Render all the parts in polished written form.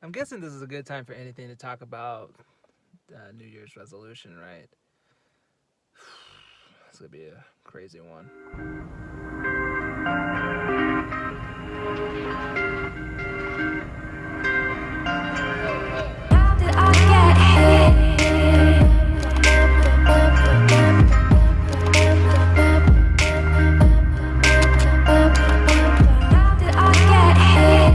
I'm guessing this is a good time for anything to talk about New Year's resolution, right? It's gonna be a crazy one. How did I get here? How did I get here?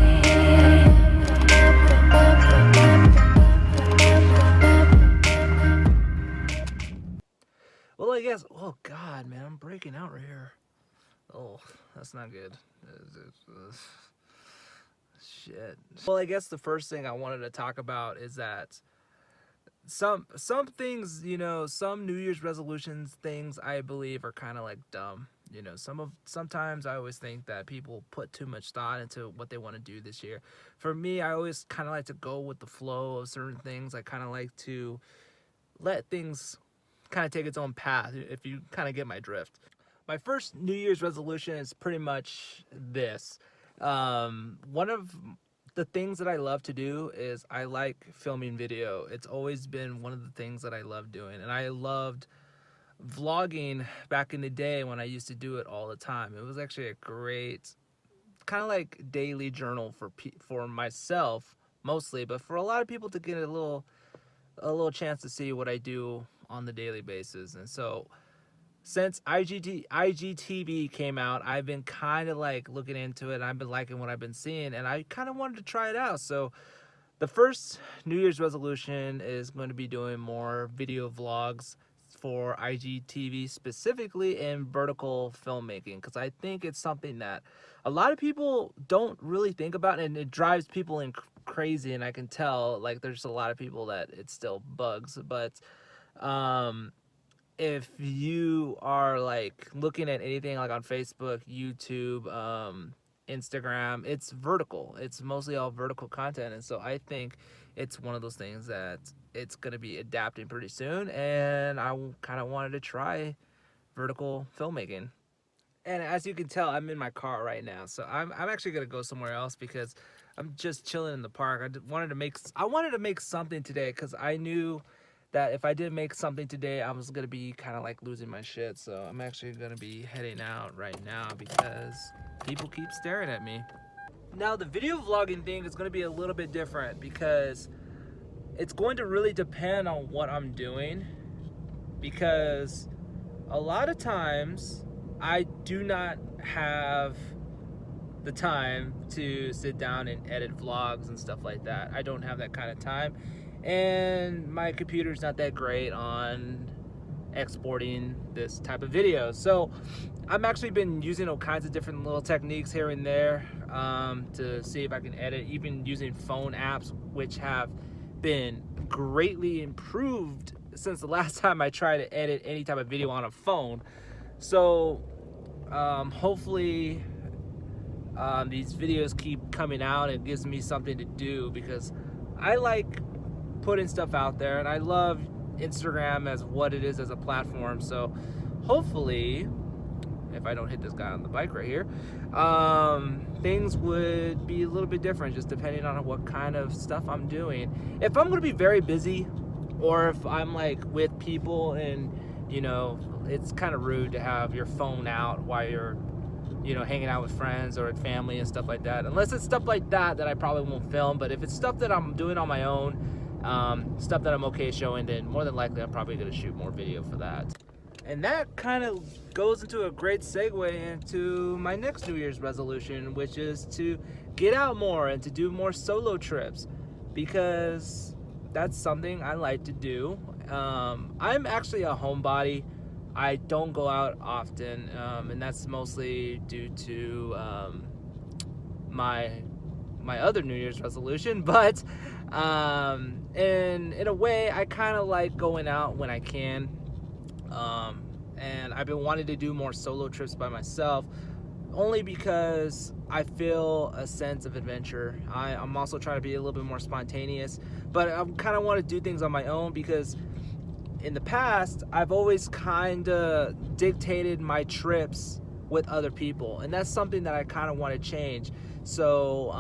Well, I guess. Oh God, man, I'm breaking out right here. Oh, that's not good. Shit. Well, I guess the first thing I wanted to talk about is that some things, some New Year's resolutions things I believe are kind of like dumb. Sometimes I always think that people put too much thought into what they want to do this year. For me, I always kind of like to go with the flow of certain things. I kind of like to let things kind of take its own path, if you kind of get my drift. My first New Year's resolution is pretty much this. One of the things that I love to do is I like filming video. It's always been one of the things that I love doing. And I loved vlogging back in the day when I used to do it all the time. It was actually a great kind of like daily journal for myself mostly, but for a lot of people to get a little chance to see what I do on the daily basis. And so since IGTV came out, I've been kind of like looking into it. And I've been liking what I've been seeing, and I kind of wanted to try it out. So the first New Year's resolution is going to be doing more video vlogs for IGTV, specifically in vertical filmmaking, because I think it's something that a lot of people don't really think about, and it drives people crazy. And I can tell, like, there's a lot of people that it still bugs. But if you are like looking at anything like on Facebook, YouTube, Instagram, it's vertical. It's mostly all vertical content. And so I think it's one of those things that it's going to be adapting pretty soon. And I kind of wanted to try vertical filmmaking. And as you can tell, I'm in my car right now. So I'm actually going to go somewhere else because I'm just chilling in the park. I wanted to make something today because I knew that if I didn't make something today, I was going to be kind of like losing my shit. So I'm actually going to be heading out right now because people keep staring at me. Now, the video vlogging thing is going to be a little bit different because it's going to really depend on what I'm doing, because a lot of times I do not have the time to sit down and edit vlogs and stuff like that. I don't have that kind of time. And my computer's not that great on exporting this type of video. So I've actually been using all kinds of different little techniques here and there to see if I can edit, even using phone apps, which have been greatly improved since the last time I tried to edit any type of video on a phone. So hopefully these videos keep coming out. It gives me something to do because I like putting stuff out there, and I love Instagram as what it is as a platform. So hopefully, if I don't hit this guy on the bike right here, things would be a little bit different just depending on what kind of stuff I'm doing. If I'm going to be very busy, or if I'm like with people and it's kind of rude to have your phone out while you're hanging out with friends or family and stuff like that. Unless it's stuff like that I probably won't film. But if it's stuff that I'm doing on my own, stuff that I'm okay showing, then more than likely I'm probably going to shoot more video for that. And that kind of goes into a great segue into my next New Year's resolution, which is to get out more and to do more solo trips, because that's something I like to do. I'm actually a homebody. I don't go out often, and that's mostly due to my other New Year's resolution. But in a way, I kind of like going out when I can, and I've been wanting to do more solo trips by myself, only because I feel a sense of adventure. I'm also trying to be a little bit more spontaneous, but I kind of want to do things on my own because in the past, I've always kind of dictated my trips with other people, and that's something that I kind of want to change. So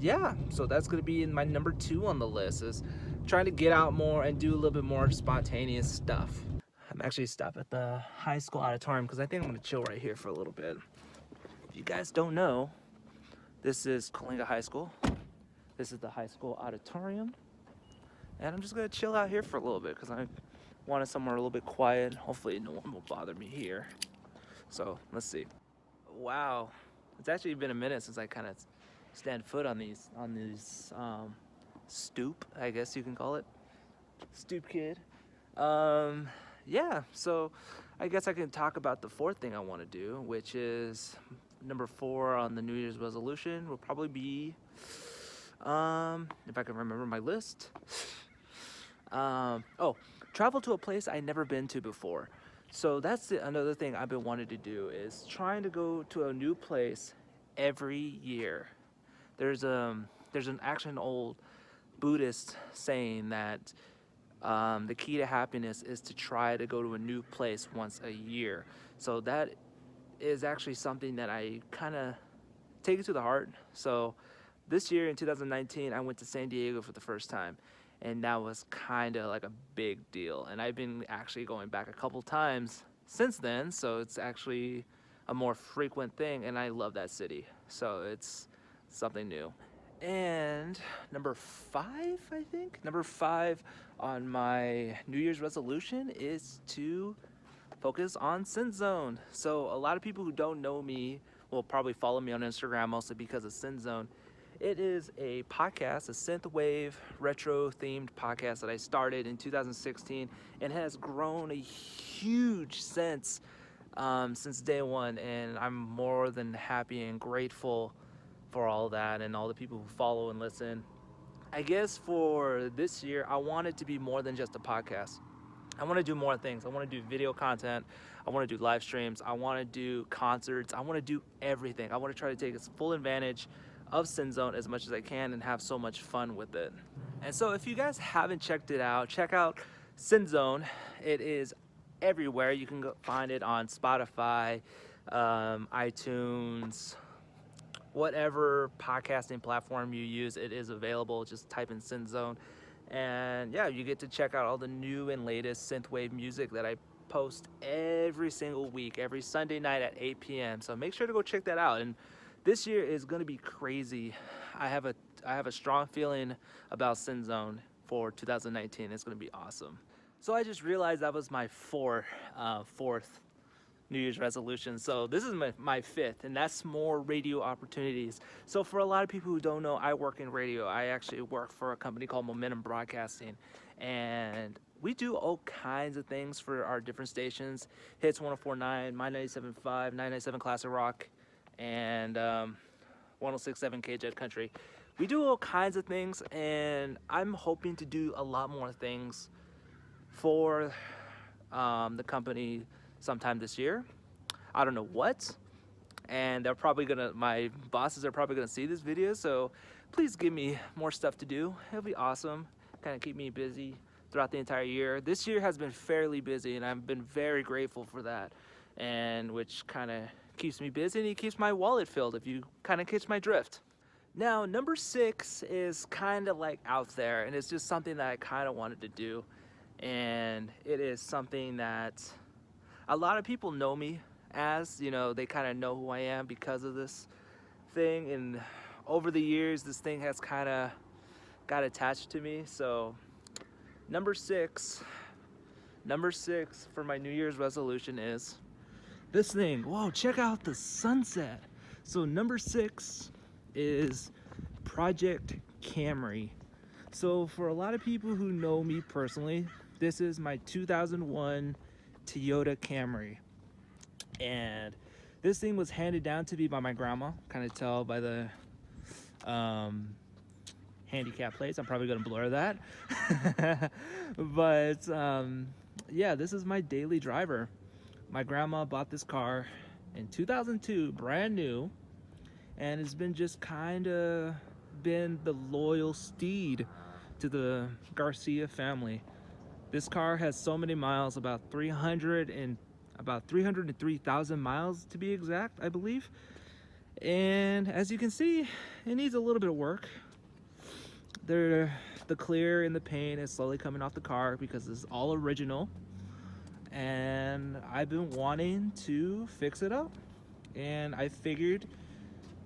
yeah, so that's gonna be in my number 2 on the list, is trying to get out more and do a little bit more spontaneous stuff. I'm actually stopped at the high school auditorium because I think I'm gonna chill right here for a little bit. If you guys don't know, this is Coalinga High School. This is the high school auditorium, and I'm just gonna chill out here for a little bit because I wanted somewhere a little bit quiet. Hopefully no one will bother me here. So let's see. Wow, it's actually been a minute since I kind of stand foot on these stoop, I guess you can call it. Stoop kid. Yeah, so I guess I can talk about the 4th thing I want to do, which is number 4 on the New Year's resolution will probably be, if I can remember my list. Travel to a place I never been to before. So that's another thing I've been wanting to do, is trying to go to a new place every year. There's an actually an old Buddhist saying that the key to happiness is to try to go to a new place once a year. So that is actually something that I kind of take it to the heart. So this year in 2019, I went to San Diego for the first time, and that was kind of like a big deal. And I've been actually going back a couple times since then, so it's actually a more frequent thing, and I love that city. So it's something new. And number 5, I think, number 5 on my New Year's resolution is to focus on Synth Zone. So a lot of people who don't know me will probably follow me on Instagram, mostly because of Synth Zone. It is a podcast, a synthwave retro themed podcast that I started in 2016 and has grown a huge since day one, and I'm more than happy and grateful for all that and all the people who follow and listen. I guess for this year, I want it to be more than just a podcast. I want to do more things. I want to do video content. I want to do live streams. I want to do concerts. I want to do everything. I want to try to take full advantage of Synth Zone as much as I can and have so much fun with it. And so if you guys haven't checked it out, check out Synth Zone. It is everywhere. You can go find it on Spotify, iTunes, whatever podcasting platform you use, it is available. Just type in Synth Zone. And yeah, you get to check out all the new and latest synthwave music that I post every single week, every Sunday night at 8 p.m. So make sure to go check that out. And this year is going to be crazy. I have a strong feeling about Synth Zone for 2019. It's going to be awesome. So I just realized that was my fourth New Year's resolution. So this is my 5th, and that's more radio opportunities. So for a lot of people who don't know, I work in radio. I actually work for a company called Momentum Broadcasting, and we do all kinds of things for our different stations. Hits 104.9, My 97.5, 997 Classic Rock, and 106.7 KJ Country. We do all kinds of things, and I'm hoping to do a lot more things for the company sometime this year. I don't know what, and my bosses are probably gonna see this video, so please give me more stuff to do. It'll be awesome, kind of keep me busy throughout the entire year. This year has been fairly busy, and I've been very grateful for that, and which kind of keeps me busy and it keeps my wallet filled, if you kind of catch my drift. Now, number 6 is kind of like out there, and it's just something that I kind of wanted to do, and it is something that a lot of people know me as, they kind of know who I am because of this thing, and over the years this thing has kind of got attached to me. So number 6 for my New Year's resolution is this thing. Whoa, check out the sunset. So number 6 is Project Camry. So for a lot of people who know me personally, this is my 2001 Toyota Camry, and this thing was handed down to me by my grandma. Kind of tell by the handicap plates. I'm probably gonna blur that. But yeah, this is my daily driver. My grandma bought this car in 2002, brand new, and it's been just kind of been the loyal steed to the Garcia family. This car has so many miles, about 303,000 miles to be exact, I believe. And as you can see, it needs a little bit of work. The clear in the paint is slowly coming off the car because it's all original. And I've been wanting to fix it up. And I figured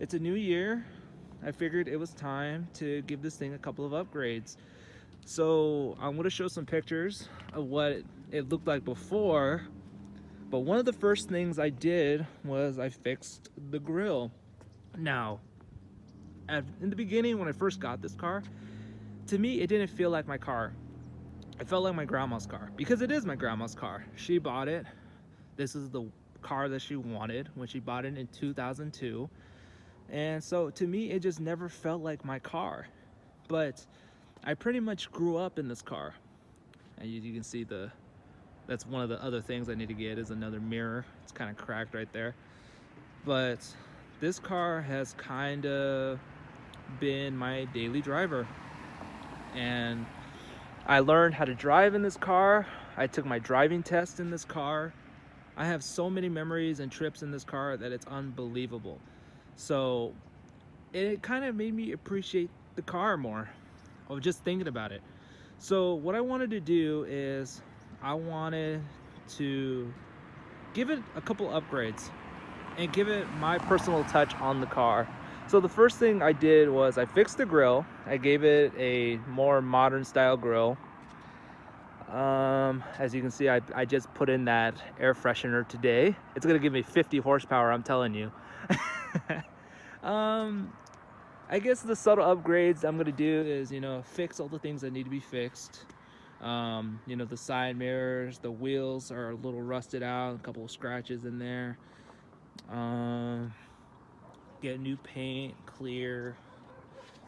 it's a new year. I figured it was time to give this thing a couple of upgrades. So I'm going to show some pictures of what it looked like before. But one of the first things I did was I fixed the grill. Now, in the beginning when I first got this car, to me it didn't feel like my car. It felt like my grandma's car, because it is my grandma's car. She bought it. This is the car that she wanted when she bought it in 2002. And so to me it just never felt like my car. But I pretty much grew up in this car. And you can see that's one of the other things I need to get is another mirror. It's kind of cracked right there. But this car has kind of been my daily driver. And I learned how to drive in this car. I took my driving test in this car. I have so many memories and trips in this car that it's unbelievable. So it kind of made me appreciate the car more. I was just thinking about it. So what I wanted to do is I wanted to give it a couple upgrades and give it my personal touch on the car. So the first thing I did was I fixed the grill. I gave it a more modern style grill. As you can see, I just put in that air freshener today. It's gonna give me 50 horsepower, I'm telling you. I guess the subtle upgrades I'm gonna do is, fix all the things that need to be fixed. The side mirrors, the wheels are a little rusted out, a couple of scratches in there. Get new paint, clear.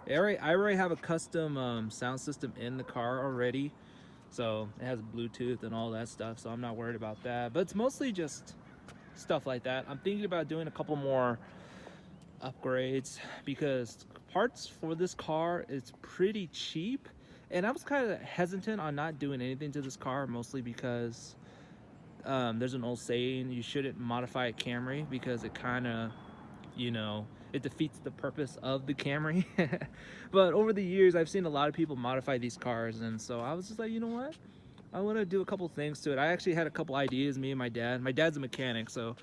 I already have a custom sound system in the car already, so it has Bluetooth and all that stuff, so I'm not worried about that. But it's mostly just stuff like that. I'm thinking about doing a couple more upgrades because parts for this car is pretty cheap, and I was kind of hesitant on not doing anything to this car, mostly because there's an old saying, you shouldn't modify a Camry because it kind of, it defeats the purpose of the Camry. But over the years I've seen a lot of people modify these cars, and so I was just like, you know what, I want to do a couple things to it. I actually had a couple ideas, me and my dad's a mechanic, so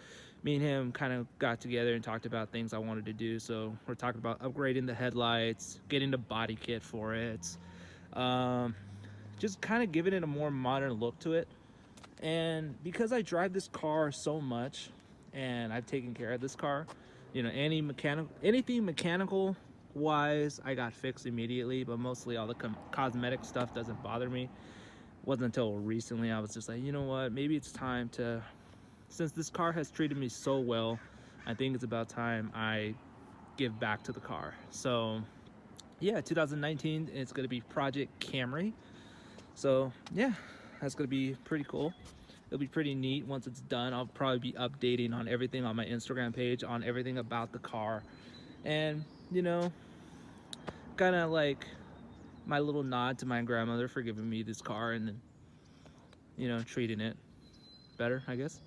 me and him kind of got together and talked about things I wanted to do. So we're talking about upgrading the headlights, getting the body kit for it, just kind of giving it a more modern look to it. And because I drive this car so much and I've taken care of this car, anything mechanical wise I got fixed immediately, but mostly all the cosmetic stuff doesn't bother me. Wasn't until recently I was just like, you know what, maybe it's time to, since this car has treated me so well, I think it's about time I give back to the car. So yeah, 2019, it's going to be Project Camry. So yeah, that's going to be pretty cool. It'll be pretty neat once it's done. I'll probably be updating on everything on my Instagram page, on everything about the car. And, kind of like my little nod to my grandmother for giving me this car and, treating it better, I guess.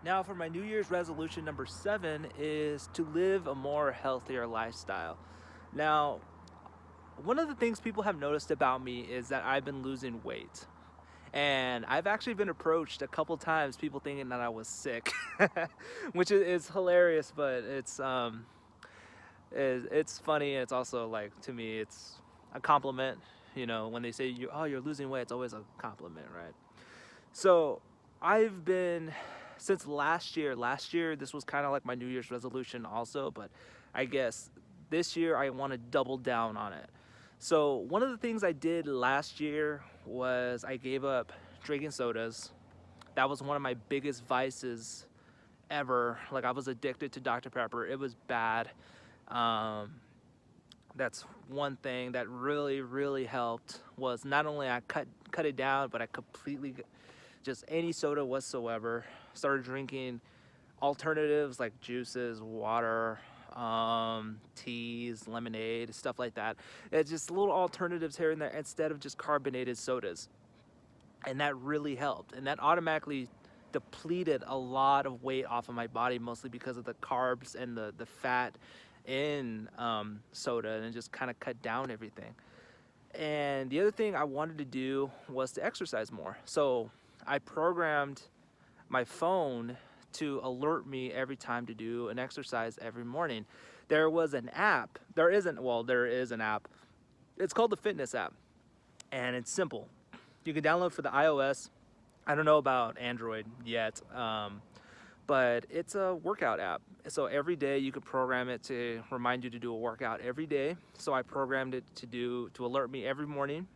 Now for my New Year's resolution number 7 is to live a more healthier lifestyle. Now, one of the things people have noticed about me is that I've been losing weight. And I've actually been approached a couple times, people thinking that I was sick, which is hilarious, but it's funny, and it's also, like, to me, it's a compliment. When they say, you're losing weight, it's always a compliment, right? So I've been, since last year, this was kind of like my New Year's resolution also, but I guess this year I want to double down on it. So one of the things I did last year was I gave up drinking sodas. That was one of my biggest vices ever. Like, I was addicted to Dr. Pepper. It was bad. That's one thing that really, really helped, was not only I cut it down, but I completely, just any soda whatsoever, started drinking alternatives like juices, water, teas, lemonade, stuff like that. It's just little alternatives here and there instead of just carbonated sodas. And that really helped. And that automatically depleted a lot of weight off of my body, mostly because of the carbs and the fat in soda, and it just kind of cut down everything. And the other thing I wanted to do was to exercise more. So I programmed my phone to alert me every time to do an exercise every morning. There was an app. There is an app. It's called the Fitness app, and it's simple. You can download for the iOS. I don't know about Android yet, but it's a workout app. So every day you can program it to remind you to do a workout every day. So I programmed it to alert me every morning.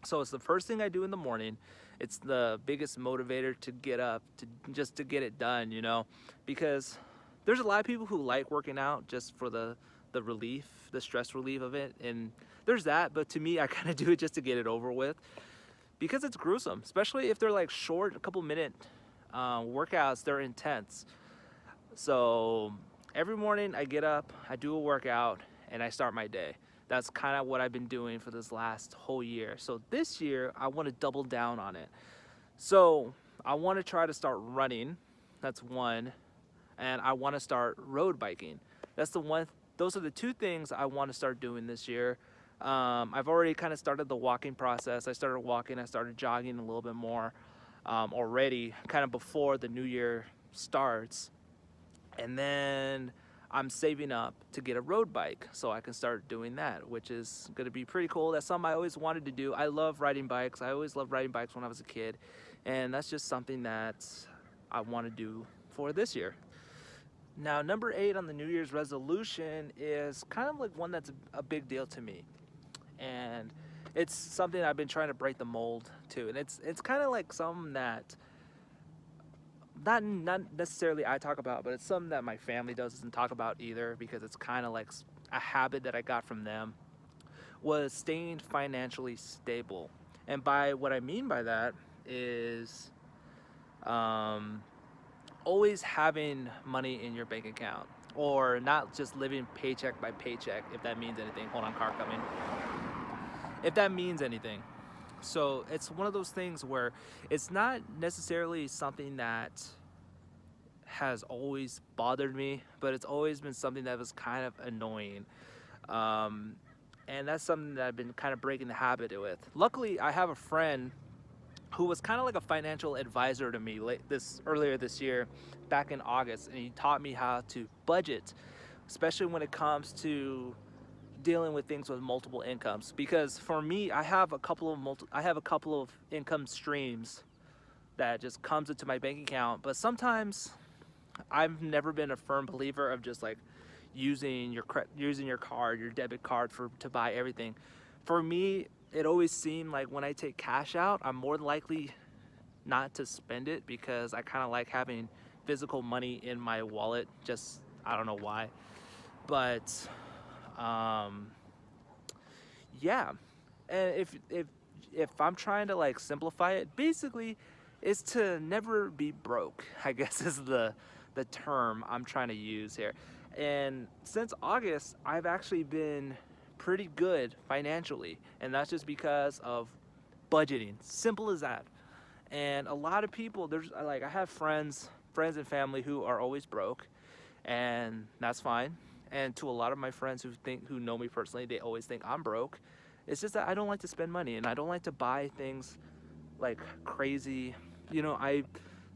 So it's the first thing I do in the morning. It's the biggest motivator to get up, to get it done, because there's a lot of people who like working out just for the relief, the stress relief of it, and there's that. But to me, I kind of do it just to get it over with, because it's gruesome, especially if they're like short, a couple minute workouts. They're intense. So every morning I get up, I do a workout, and I start my day. That's kind of what I've been doing for this last whole year. So this year I want to double down on it. So I want to try to start running. That's one. And I want to start road biking. That's the one. Those are the two things I want to start doing this year. I've already kind of started the walking process. I started walking, I started jogging a little bit more already, kind of before the new year starts. And then I'm saving up to get a road bike so I can start doing that, which is going to be pretty cool. That's something I always wanted to do. I love riding bikes. I always loved riding bikes when I was a kid. And that's just something that I want to do for this year. Now, number 8 on the New Year's resolution is kind of like one that's a big deal to me. And it's something I've been trying to break the mold to. And it's kind of like something that not necessarily I talk about, but it's something that my family doesn't talk about either, because it's kind of like a habit that I got from them, was staying financially stable. And by what I mean by that is always having money in your bank account, or not just living paycheck by paycheck, if that means anything. Hold on, car coming. If that means anything. So it's one of those things where it's not necessarily something that has always bothered me, but it's always been something that was kind of annoying. And that's something that I've been kind of breaking the habit with. Luckily, I have a friend who was kind of like a financial advisor to me earlier this year, back in August, and he taught me how to budget, especially when it comes to dealing with things with multiple incomes. Because for me, I have a couple of income streams that just comes into my bank account, but sometimes I've never been a firm believer of just like using your card, your debit card to buy everything. For me, it always seemed like when I take cash out, I'm more likely not to spend it, because I kind of like having physical money in my wallet. Just, I don't know why, but yeah. And if I'm trying to like simplify it, basically is to never be broke, I guess, is the term I'm trying to use here. And since August, I've actually been pretty good financially, and that's just because of budgeting. Simple as that. And a lot of people, I have friends and family who are always broke, and that's fine. And to a lot of my friends who know me personally, they always think I'm broke. It's just that I don't like to spend money, and I don't like to buy things like crazy.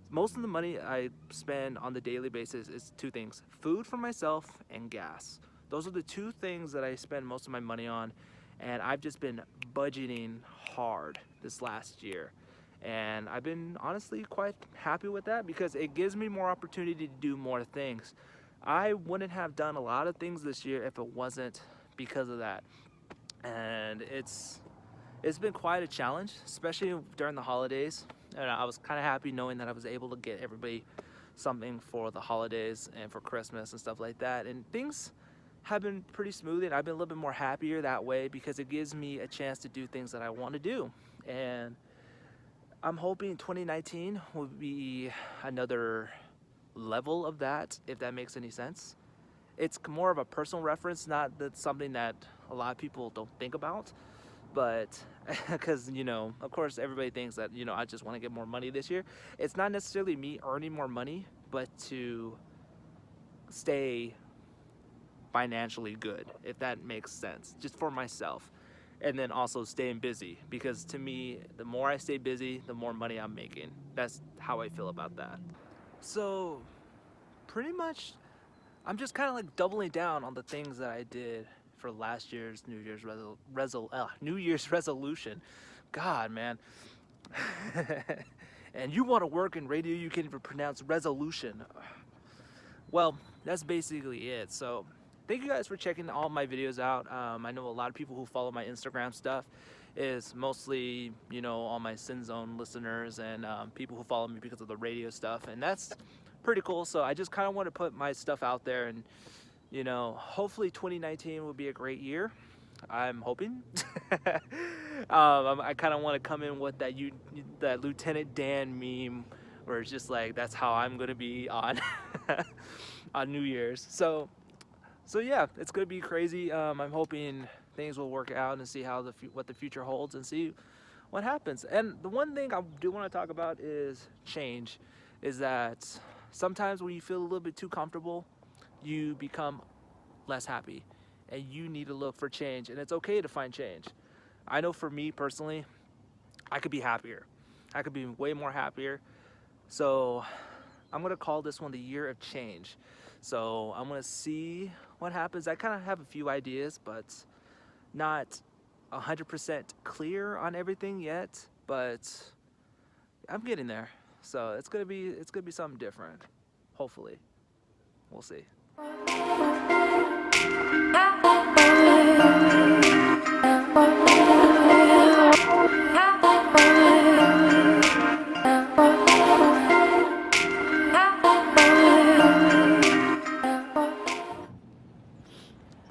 Most of the money I spend on the daily basis is two things: food for myself and gas. Those are the two things that I spend most of my money on, and I've just been budgeting hard this last year. And I've been honestly quite happy with that, because it gives me more opportunity to do more things. I wouldn't have done a lot of things this year if it wasn't because of that. And it's been quite a challenge, especially during the holidays. And I was kind of happy knowing that I was able to get everybody something for the holidays and for Christmas and stuff like that. And things have been pretty smooth, and I've been a little bit more happier that way, because it gives me a chance to do things that I want to do. And I'm hoping 2019 will be another level of that, if that makes any sense. It's more of a personal reference, not that something that a lot of people don't think about. But because, you know, of course everybody thinks that, you know, I just want to get more money this year. It's not necessarily me earning more money, but to stay financially good, if that makes sense, just for myself. And then also staying busy, because to me, the more I stay busy, the more money I'm making. That's how I feel about that. So pretty much I'm just kind of like doubling down on the things that I did for last year's New Year's resolution. God, man. And you want to work in radio, you can't even pronounce resolution. Well, that's basically it. So thank you guys for checking all my videos out. I know a lot of people who follow my Instagram stuff is mostly, you know, all my Sin Zone listeners and people who follow me because of the radio stuff, and that's pretty cool. So I just kind of want to put my stuff out there, and you know, hopefully 2019 will be a great year. I'm hoping. I kind of want to come in with that Lieutenant Dan meme, where it's just like, that's how I'm gonna be on on New Year's. So yeah, it's gonna be crazy. I'm hoping things will work out and see how what the future holds and see what happens. And the one thing I do want to talk about is change. Is that sometimes when you feel a little bit too comfortable, you become less happy, and you need to look for change. And it's okay to find change. I know for me personally, I could be happier. I could be way more happier. So I'm gonna call this one the year of change. So I'm gonna see what happens. I kind of have a few ideas, but not 100% clear on everything yet, but I'm getting there. So it's gonna be something different. Hopefully, we'll see.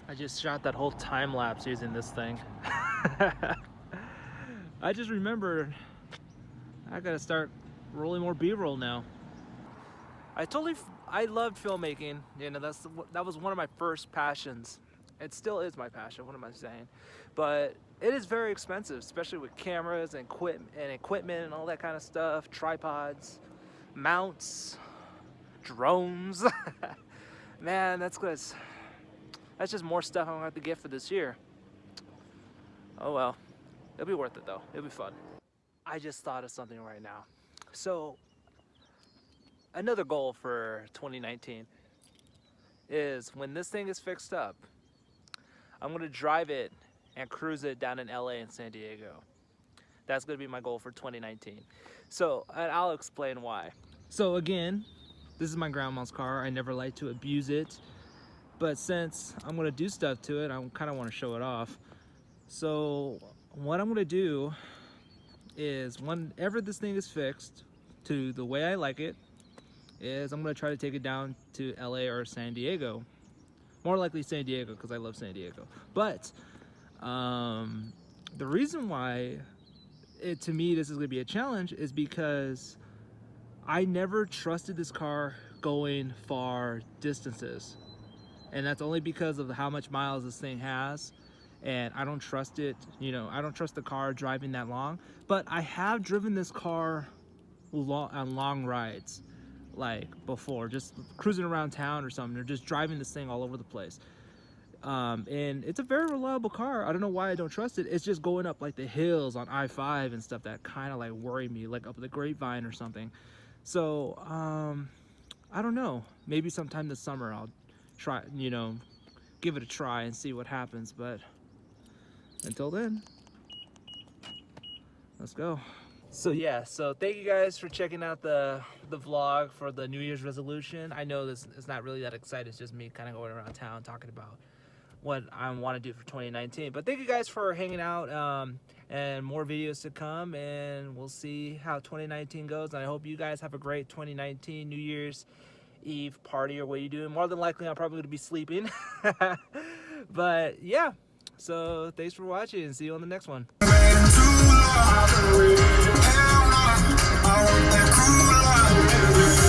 I just shot that whole time lapse using this thing. I just remembered I gotta start rolling more B-roll now. I loved filmmaking. You know, that was one of my first passions. It still is my passion. What am I saying? But it is very expensive, especially with cameras and equipment and all that kind of stuff. Tripods, mounts, drones. Man, that's just more stuff I'm gonna have to get for this year. Oh well, it'll be worth it though. It'll be fun. I just thought of something right now. So another goal for 2019 is, when this thing is fixed up, I'm gonna drive it and cruise it down in LA and San Diego. That's gonna be my goal for 2019. So, and I'll explain why. So again, this is my grandma's car. I never like to abuse it, but since I'm gonna do stuff to it, I kind of want to show it off. So what I'm gonna do is, whenever this thing is fixed to the way I like it, is I'm gonna try to take it down to LA or San Diego. More likely San Diego, because I love San Diego. But the reason why to me this is gonna be a challenge is because I never trusted this car going far distances. And that's only because of how much miles this thing has. And I don't trust it, you know, I don't trust the car driving that long. But I have driven this car on long rides, like before, just cruising around town or something, or just driving this thing all over the place. And it's a very reliable car. I don't know why I don't trust it. It's just going up like the hills on I-5 and stuff that kind of like worry me, like up the Grapevine or something. So I don't know, maybe sometime this summer I'll try, you know, give it a try and see what happens. But until then, let's go. So yeah, so thank you guys for checking out the vlog for the New Year's resolution. I know this is not really that exciting. It's just me kind of going around town talking about what I want to do for 2019. But thank you guys for hanging out, and more videos to come, and we'll see how 2019 goes. And I hope you guys have a great 2019 New Year's Eve party, or what are you doing? More than likely, I'm probably going to be sleeping. But yeah, so thanks for watching, and see you on the next one. I want that cool life.